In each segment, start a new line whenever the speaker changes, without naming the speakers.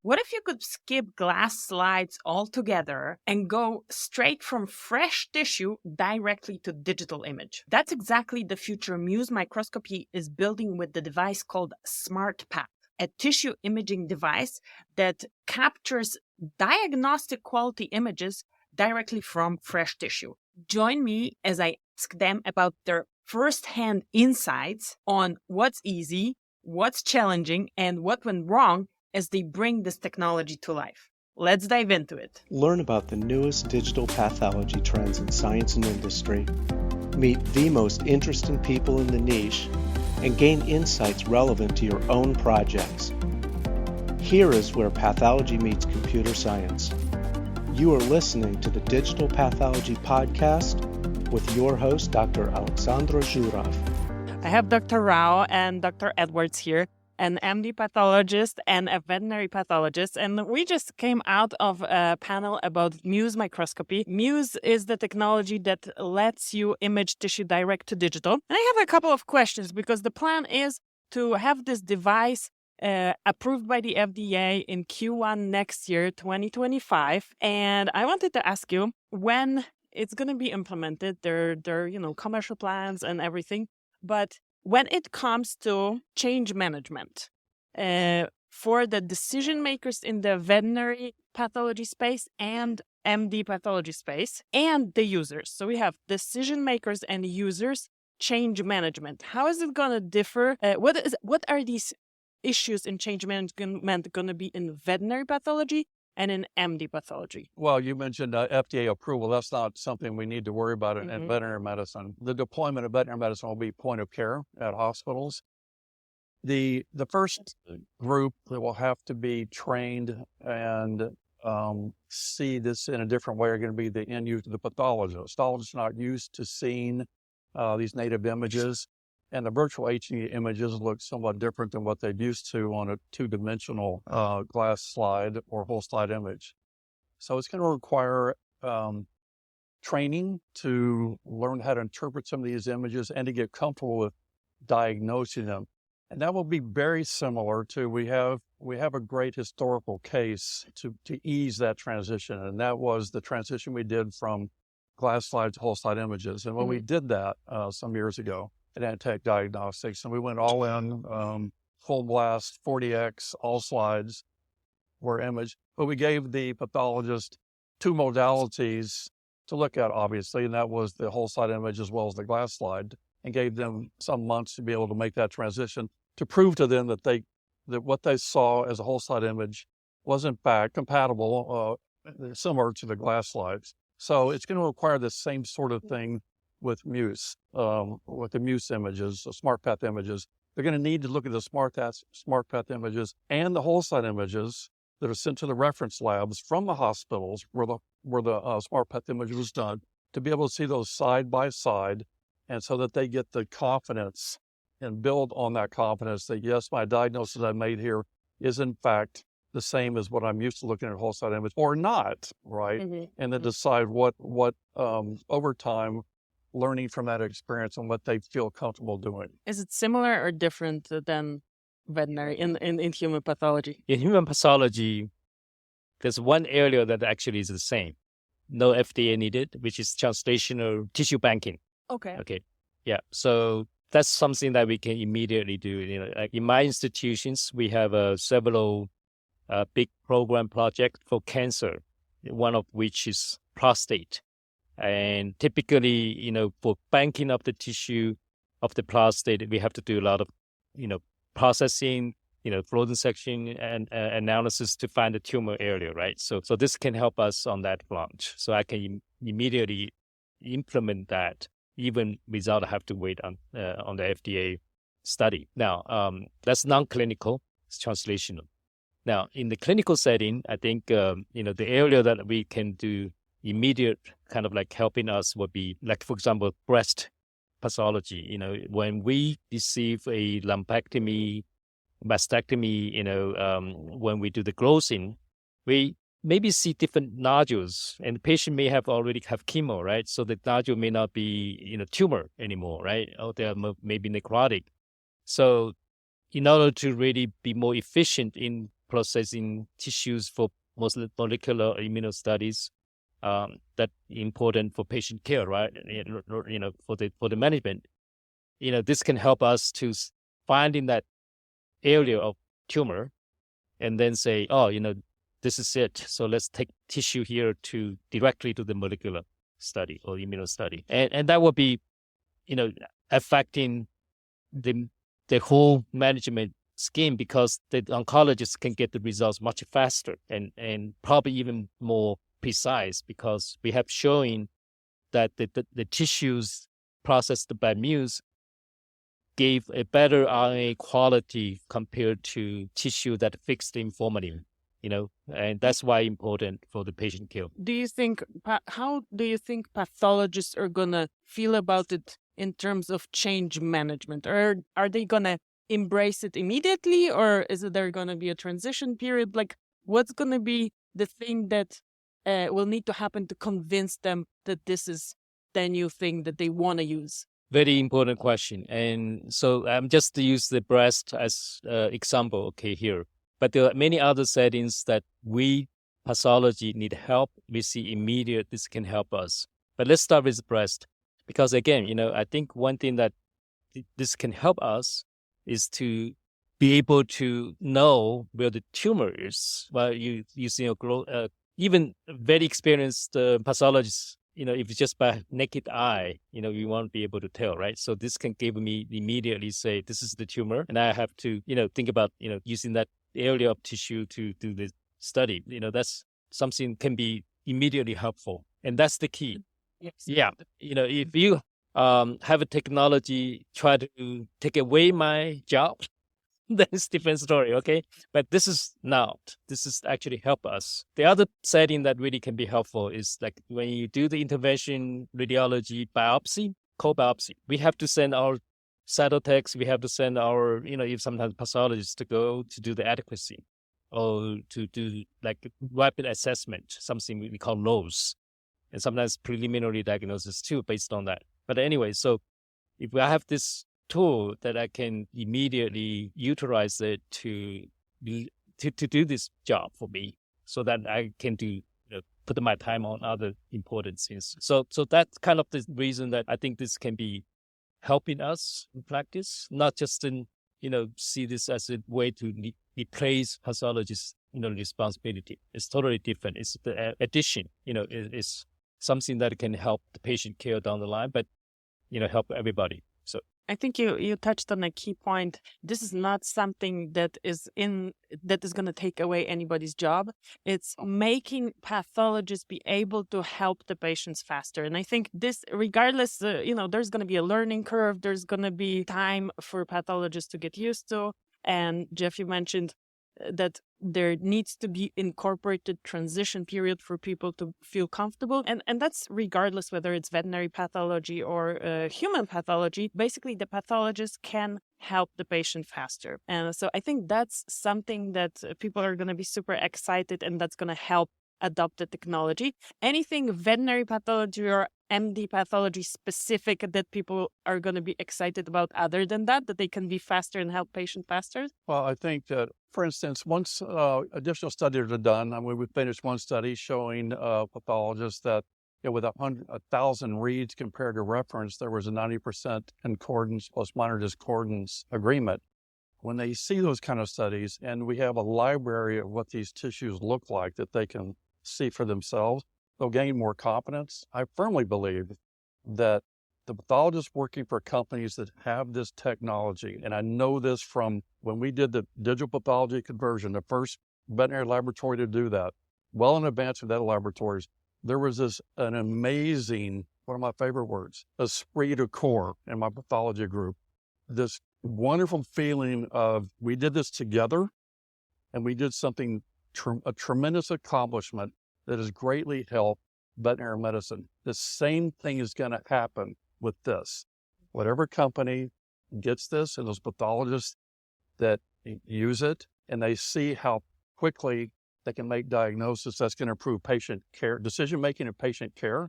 What if you could skip glass slides altogether and go straight from fresh tissue directly to digital image? That's exactly the future Muse Microscopy is building with the device called SmartPath, a tissue imaging device that captures diagnostic quality images directly from fresh tissue. Join me as I ask them about their first-hand insights on what's easy, what's challenging, and what went wrong as they bring this technology to life. Let's dive into it.
Learn about the newest digital pathology trends in science and industry, meet the most interesting people in the niche, and gain insights relevant to your own projects. Here is where pathology meets computer science. You are listening to the Digital Pathology Podcast with your host, Dr. Alexandra Zhurov.
I have Dr. Rao and Dr. Edwards here, an MD pathologist and a veterinary pathologist. And we just came out of a panel about Muse Microscopy. Muse is the technology that lets you image tissue direct to digital. And I have a couple of questions because the plan is to have this device approved by the FDA in Q1 next year, 2025. And I wanted to ask you when it's going to be implemented. There are commercial plans and everything. But when it comes to change management for the decision makers in the veterinary pathology space and MD pathology space and the users. So we have decision makers and users, change management. How is it going to differ? What are these issues in change management going to be in veterinary pathology and in MD pathology?
Well, you mentioned FDA approval. That's not something we need to worry about in veterinary medicine. The deployment of veterinary medicine will be point of care at hospitals. The first group that will have to be trained and see this in a different way are going to be the end user, the pathologists. Pathologists are not used to seeing these native images, and the virtual HD images look somewhat different than what they're used to on a two-dimensional glass slide or whole slide image. So it's going to require training to learn how to interpret some of these images and to get comfortable with diagnosing them. And that will be very similar to, we have a great historical case to ease that transition. And that was the transition we did from glass slide to whole slide images. And when we did that some years ago, at Antech Diagnostics, and we went all in, full blast, 40x, all slides were imaged. But we gave the pathologist two modalities to look at, obviously, and that was the whole slide image as well as the glass slide, and gave them some months to be able to make that transition to prove to them that what they saw as a whole slide image was in fact compatible, similar to the glass slides. So it's going to require the same sort of thing with Muse, with the Muse images, the SmartPath images. They're going to need to look at the SmartPath images and the whole slide images that are sent to the reference labs from the hospitals where the SmartPath image was done, to be able to see those side by side, and so that they get the confidence and build on that confidence that, yes, my diagnosis I made here is in fact the same as what I'm used to looking at whole slide image, or not, right? And then decide what over time, learning from that experience and what they feel comfortable doing.
Is it similar or different than veterinary in human pathology?
In human pathology, there's one area that actually is the same. No FDA needed, which is translational tissue banking. Okay. Yeah. So that's something that we can immediately do. Like in my institutions, we have several big program projects for cancer, one of which is prostate. And typically, for banking of the tissue of the prostate, we have to do a lot of, processing, frozen section and analysis to find the tumor area, right? So this can help us on that front. So I can immediately implement that even without have to wait on the FDA study. Now, that's non-clinical, it's translational. Now, in the clinical setting, I think, the area that we can do immediate kind of like helping us would be like, for example, breast pathology. When we receive a lumpectomy, mastectomy, when we do the growthing, we maybe see different nodules, and the patient may already have chemo, right? So the nodule may not be, tumor anymore, right? Or they are maybe necrotic. So in order to really be more efficient in processing tissues for molecular immunostudies, that important for patient care, right? For the management. This can help us to find in that area of tumor and then say, oh, this is it. So let's take tissue here directly to the molecular study or immunostudy. And that will be, affecting the whole management scheme, because the oncologists can get the results much faster and probably even more precise, because we have shown that the tissues processed by Muse gave a better RNA quality compared to tissue that fixed in formalin, and that's why important for the patient care.
How do you think pathologists are going to feel about it in terms of change management? Or are they going to embrace it immediately, or is there going to be a transition period? Like, what's going to be the thing that will need to happen to convince them that this is the new thing that they want to use?
Very important question. And so I'm just to use the breast as example, okay, here. But there are many other settings that we, pathology, need help. We see immediate this can help us. But let's start with breast. Because again, I think one thing that this can help us is to be able to know where the tumor is. Well, even very experienced pathologists, if it's just by naked eye, you won't be able to tell, right? So this can give me immediately say, this is the tumor. And I have to, think about, using that area of tissue to do the study. That's something can be immediately helpful. And that's the key.
Yes.
Yeah. If you have a technology try to take away my job, then it's a different story, okay? But this is actually help us. The other setting that really can be helpful is like when you do the intervention radiology biopsy, co-biopsy, we have to send our cytotext, we have to send our, if sometimes pathologists to go to do the adequacy or to do like rapid assessment, something we call LOS, and sometimes preliminary diagnosis too, based on that. But anyway, so if I have this tool that I can immediately utilize it to do this job for me, so that I can put my time on other important things. So that's kind of the reason that I think this can be helping us in practice, not just in see this as a way to replace pathologists' responsibility. It's totally different. It's the addition. It's something that can help the patient care down the line, but help everybody. So
I think you touched on a key point. This is not something that is going to take away anybody's job. It's making pathologists be able to help the patients faster. And I think this, regardless, there's going to be a learning curve. There's going to be time for pathologists to get used to. And Jeff, you mentioned that there needs to be incorporated transition period for people to feel comfortable. And that's regardless whether it's veterinary pathology or human pathology. Basically, the pathologist can help the patient faster. And so I think that's something that people are going to be super excited, and that's going to help adopt the technology. Anything veterinary pathology or MD pathology specific that people are going to be excited about other than that they can be faster and help patient faster?
Well, I think that, for instance, once additional studies are done, we finished one study showing pathologists that with 1,000 reads compared to reference, there was a 90% concordance plus minor discordance agreement. When they see those kind of studies, and we have a library of what these tissues look like that they can see for themselves, they'll gain more confidence. I firmly believe that the pathologists working for companies that have this technology, and I know this from when we did the digital pathology conversion, the first veterinary laboratory to do that, well in advance of that laboratories, there was an amazing, one of my favorite words, esprit de corps in my pathology group. This wonderful feeling of we did this together, and we did something, a tremendous accomplishment that has greatly helped veterinary medicine. The same thing is going to happen with this. Whatever company gets this, and those pathologists that use it, and they see how quickly they can make diagnosis that's going to improve patient care, decision-making and patient care,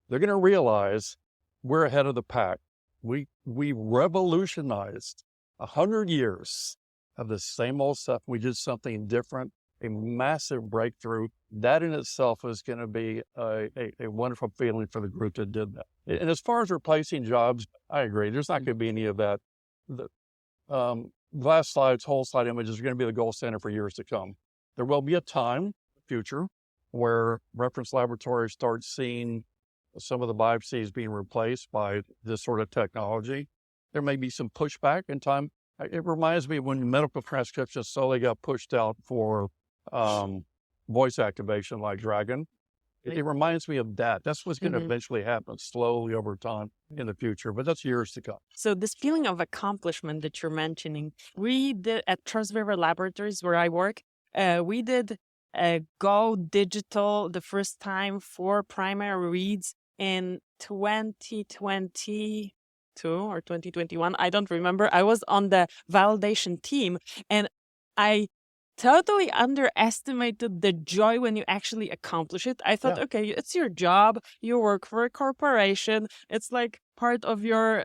they're going to realize we're ahead of the pack. We revolutionized 100 years of the same old stuff. We did something different, a massive breakthrough. That in itself is going to be a wonderful feeling for the group that did that. And as far as replacing jobs, I agree. There's not going to be any of that. The glass slides, whole slide images are going to be the gold standard for years to come. There will be a time in the future where reference laboratories start seeing some of the biopsies being replaced by this sort of technology. There may be some pushback in time. It reminds me when medical transcription slowly got pushed out for voice activation like Dragon. It reminds me of that. That's what's going to eventually happen slowly over time in the future, but that's years to come.
So this feeling of accomplishment that you're mentioning, we did at Transfer Laboratories where I work, we did go digital the first time for primary reads in 2022 or 2021. I don't remember. I was on the validation team and I totally underestimated the joy when you actually accomplish it. I thought, okay, it's your job. You work for a corporation. It's like part of your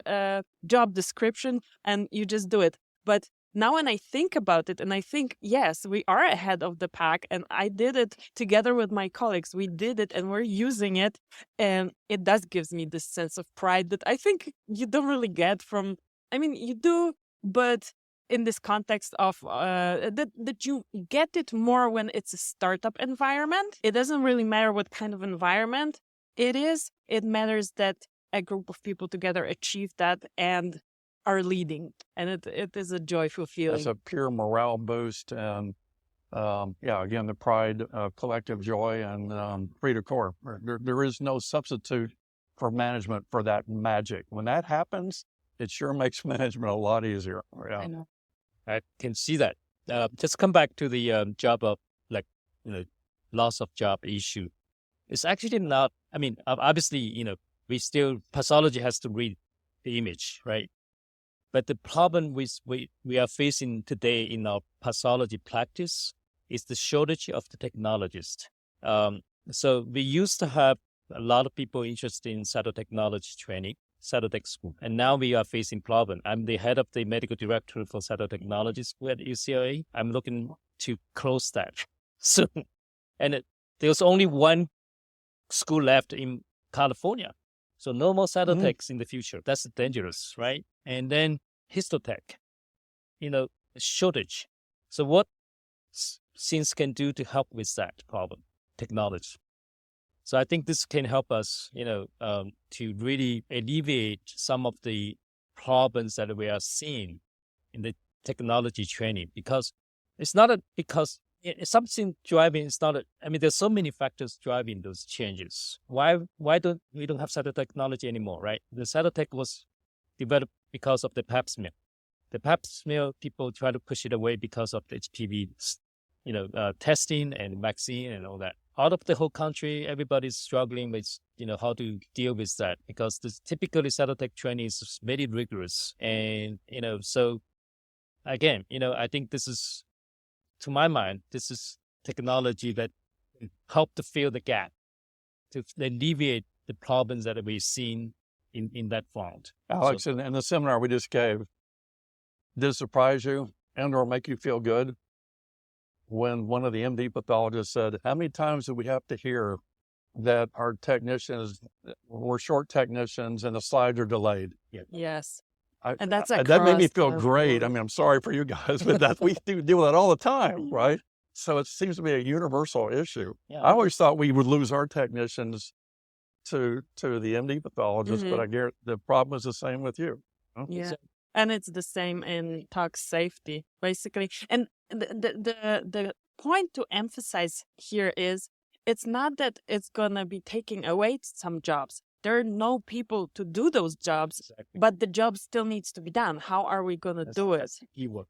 job description and you just do it. But now when I think about it and I think, yes, we are ahead of the pack and I did it together with my colleagues. We did it and we're using it. And it does gives me this sense of pride that I think you don't really get from, I mean, you do, but in this context of that you get it more when it's a startup environment. It doesn't really matter what kind of environment it is. It matters that a group of people together achieve that and are leading. And it is a joyful feeling.
It's a pure morale boost. And again, the pride, collective joy, and free to core. There is no substitute for management for that magic. When that happens, it sure makes management a lot easier. Yeah.
I know.
I can see that. Just come back to the job of loss of job issue. It's actually not, I mean, obviously, pathology has to read the image, right? But the problem we are facing today in our pathology practice is the shortage of the technologists. So we used to have a lot of people interested in cytotechnology training, cytotech school. And now we are facing problem. I'm the head of the medical director for cytotechnology school at UCLA. I'm looking to close that soon. And there's only one school left in California. So no more cytotechs in the future. That's dangerous, right? And then histotech, shortage. So what SINS can do to help with that problem? Technology. So I think this can help us, to really alleviate some of the problems that we are seeing in the technology training, because it's not because it's something driving. It's not. There's so many factors driving those changes. Why don't we have cytotechnology anymore, right? The cytotech was developed because of the Pap smear. The Pap smear, people try to push it away because of the HPV, testing and vaccine and all that. Out of the whole country, everybody's struggling with, how to deal with that, because typically cytotech training is very rigorous. And, so again, I think this is, to my mind, this is technology that help to fill the gap, to alleviate the problems that we've seen in that front.
Alex, so, in the seminar we just gave, did it surprise you and or make you feel good when one of the MD pathologists said, how many times do we have to hear that our technicians, we're short technicians and the slides are delayed?
Yeah. Yes.
And that made me feel great. I'm sorry for you guys, but we do deal with that all the time, right? So it seems to be a universal issue. Yeah. I always thought we would lose our technicians to the MD pathologists, but I guess the problem is the same with you. Huh?
Yeah. And it's the same in tox safety, basically. And the point to emphasize here is it's not that it's going to be taking away some jobs. There are no people to do those jobs, but the job still needs to be done. How are we going to do it?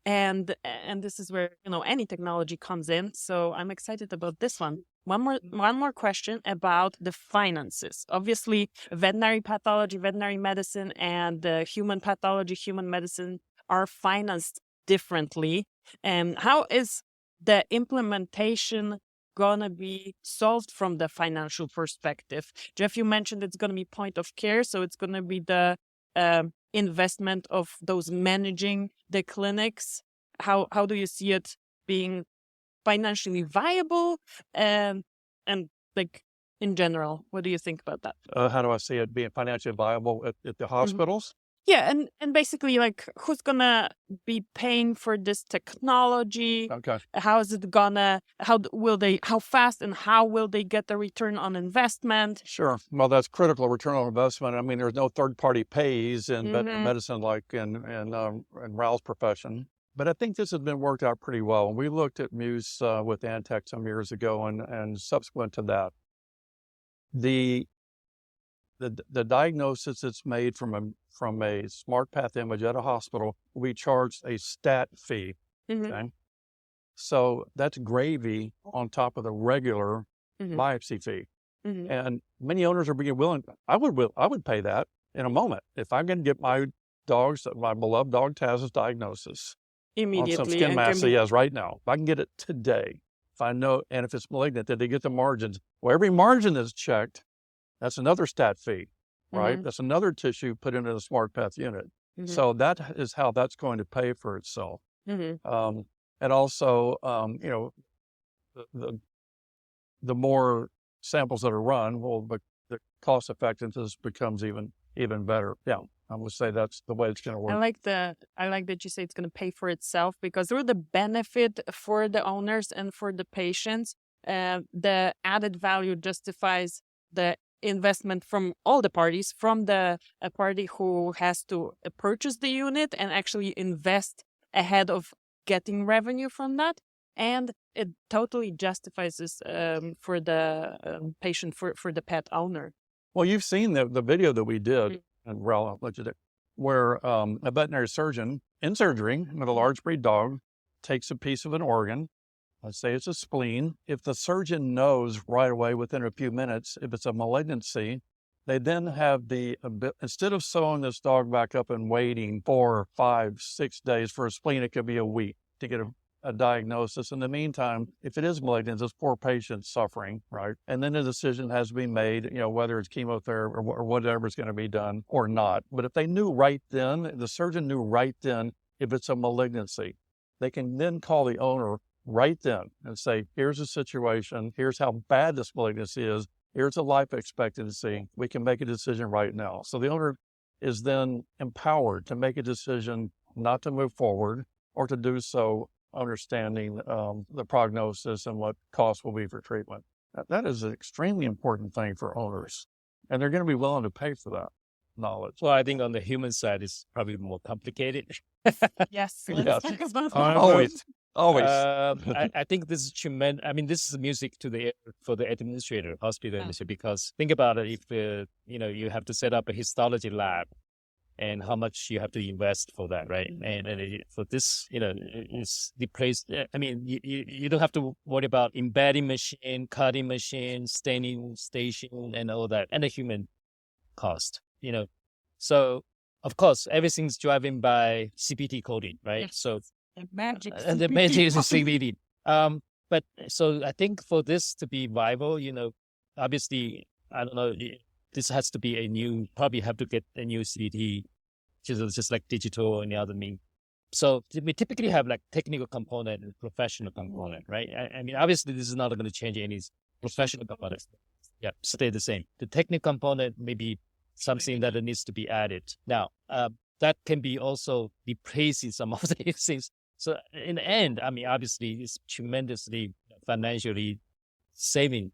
And this is where, any technology comes in. So I'm excited about this one. One more question about the finances. Obviously, veterinary pathology, veterinary medicine, and human pathology, human medicine are financed differently. And how is the implementation going to be solved from the financial perspective? Jeff, you mentioned it's going to be point of care, so it's going to be the investment of those managing the clinics. how do you see it being financially viable, and like in general, what do you think about that?
How do I see it being financially viable at the hospitals?
Yeah, and basically, like, who's gonna be paying for this technology?
Okay.
How is it gonna? How fast and how will they get the return on investment?
Sure. Well, that's critical return on investment. I mean, there's no third-party pays in medicine like in Rao's profession. But I think this has been worked out pretty well. We looked at Muse with Antech some years ago, and subsequent to that, the diagnosis that's made from a SmartPath image at a hospital, we charge a stat fee. Okay? So that's gravy on top of the regular biopsy fee. And many owners are being willing. I would pay that in a moment if I can get my beloved dog Taz's diagnosis
Immediately.
on some skin mass he has right now. If I can get it today, if I know, and if it's malignant, did they get the margins? Well, every margin is checked. That's another stat fee, right? That's another tissue put into the SmartPath unit. So that is how that's going to pay for itself. And also, the more samples that are run, but the cost effectiveness becomes even better. Yeah, I would say that's the way it's going to work.
I like that you say it's going to pay for itself, because through the benefit for the owners and for the patients, the added value justifies the investment from all the parties, from the party who has to purchase the unit and actually invest ahead of getting revenue from that. And it totally justifies this for the patient, for the pet owner.
Well, you've seen the video that we did, and Rao, where a veterinary surgeon in surgery with a large breed dog takes a piece of an organ. Let's say it's a spleen. If the surgeon knows right away within a few minutes if it's a malignancy, they then have instead of sewing this dog back up and waiting 4, 5, 6 days for a spleen, it could be a week to get a diagnosis. In the meantime, if it is malignant, this poor patient's suffering, right? And then a decision has to be made, whether it's chemotherapy or whatever is going to be done or not. But if they knew right then, the surgeon knew right then if it's a malignancy, they can then call the owner right then and say, here's the situation, here's how bad this malignancy is, here's the life expectancy, we can make a decision right now. So the owner is then empowered to make a decision not to move forward, or to do so understanding the prognosis and what costs will be for treatment. That is an extremely important thing for owners, and they're going to be willing to pay for that knowledge.
Well, I think on the human side, it's probably more complicated.
Yes. Let's talk about
Always.
I think this is tremendous. I mean, this is music for the administrator, hospital administrator, because think about it. If you have to set up a histology lab, and how much you have to invest for that, right? And for this, it's the place. I mean, you don't have to worry about embedding machine, cutting machine, staining station, and all that, and the human cost. So of course everything's driven by CPT coding, right?
Yes.
So
the magic.
And the magic is CPT. But so I think for this to be viable, obviously, I don't know. This has to be probably have to get a new CPT, just like digital or any other mean. So we typically have like technical component and professional component, right? I mean, obviously this is not going to change any professional components. Yeah, stay the same. The technical component may be something that needs to be added. Now, that can be also replacing some of the things. So in the end, I mean, obviously it's tremendously financially saving,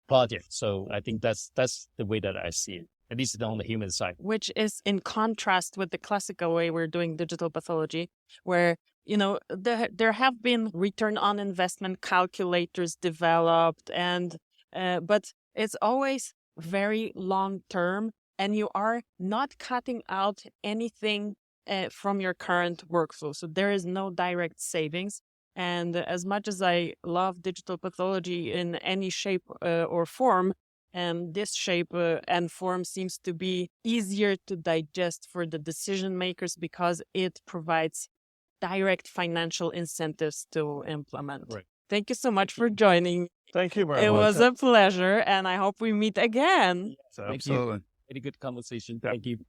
project. So I think that's the way that I see it, at least on the human side.
Which is in contrast with the classical way we're doing digital pathology, where, there have been return on investment calculators developed, and but it's always very long term, and you are not cutting out anything from your current workflow. So there is no direct savings. And as much as I love digital pathology in any shape or form, and this shape and form seems to be easier to digest for the decision makers because it provides direct financial incentives to implement.
Right.
Thank you so much for joining.
Thank you very much.
It was a pleasure, and I hope we meet again.
Absolutely.
Very good conversation. Thank you.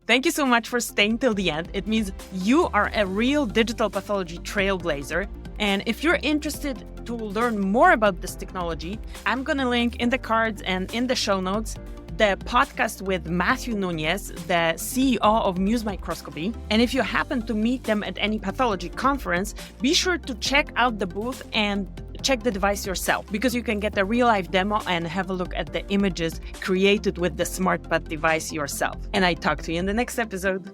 Thank you so much for staying till the end. It means you are a real digital pathology trailblazer. And if you're interested to learn more about this technology, I'm going to link in the cards and in the show notes the podcast with Matthew Nunez, the CEO of Muse Microscopy. And if you happen to meet them at any pathology conference, be sure to check out the booth and check the device yourself, because you can get a real-life demo and have a look at the images created with the SmartPath device yourself. And I talk to you in the next episode.